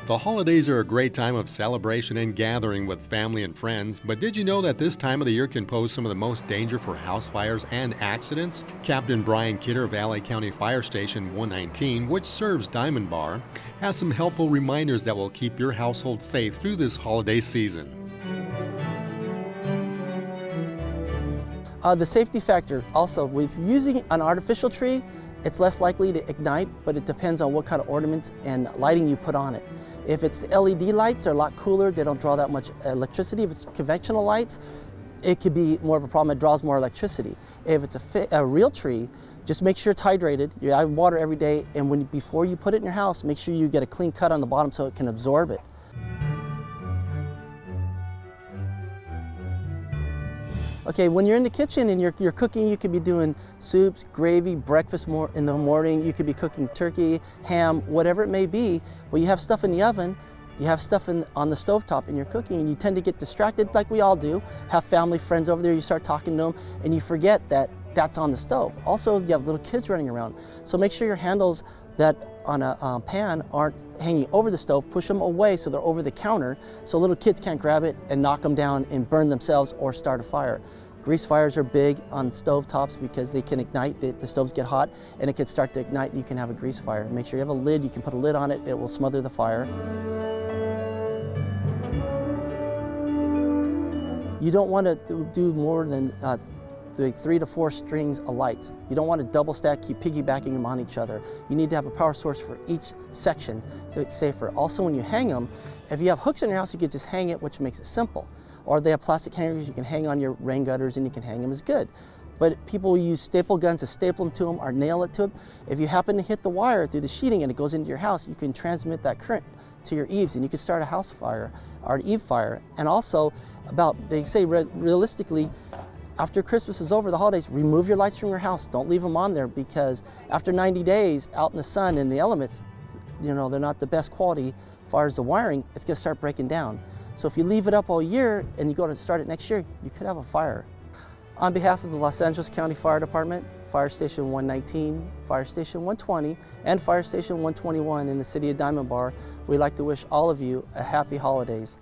The holidays are a great time of celebration and gathering with family and friends, but did you know that this time of the year can pose some of the most danger for house fires and accidents? Captain Brian Kidder of LA County Fire Station 119, which serves Diamond Bar, has some helpful reminders that will keep your household safe through this holiday season. The safety factor also, with using an artificial tree, it's less likely to ignite, but it depends on what kind of ornaments and lighting you put on it. If it's the LED lights, they're a lot cooler, they don't draw that much electricity. If it's conventional lights, it could be more of a problem, it draws more electricity. If it's a real tree, just make sure it's hydrated. You add water every day, and before you put it in your house, make sure you get a clean cut on the bottom so it can absorb it. Okay, when you're in the kitchen and you're cooking, you could be doing soups, gravy, breakfast more in the morning. You could be cooking turkey, ham, whatever it may be. But you have stuff in the oven, you have stuff on the stovetop, and you're cooking, and you tend to get distracted like we all do. Have family, friends over there, you start talking to them, and you forget that that's on the stove. Also, you have little kids running around. So make sure your handles that on a pan aren't hanging over the stove, push them away so they're over the counter so little kids can't grab it and knock them down and burn themselves or start a fire. Grease fires are big on stove tops because they can ignite, the stoves get hot and it can start to ignite and you can have a grease fire. Make sure you have a lid, you can put a lid on it, it will smother the fire. You don't want to do more than 3 to 4 strings of lights. You don't want to double stack, keep piggybacking them on each other. You need to have a power source for each section so it's safer. Also, when you hang them, if you have hooks in your house, you could just hang it, which makes it simple. Or they have plastic hangers you can hang on your rain gutters and you can hang them as good. But people use staple guns to staple them to them or nail it to them. If you happen to hit the wire through the sheeting and it goes into your house, you can transmit that current to your eaves and you can start a house fire or an eave fire. And also, they say realistically, after Christmas is over, the holidays, remove your lights from your house. Don't leave them on there because after 90 days out in the sun and the elements, they're not the best quality as far as the wiring, it's gonna start breaking down. So if you leave it up all year and you go to start it next year, you could have a fire. On behalf of the Los Angeles County Fire Department, Fire Station 119, Fire Station 120, and Fire Station 121 in the city of Diamond Bar, we'd like to wish all of you a happy holidays.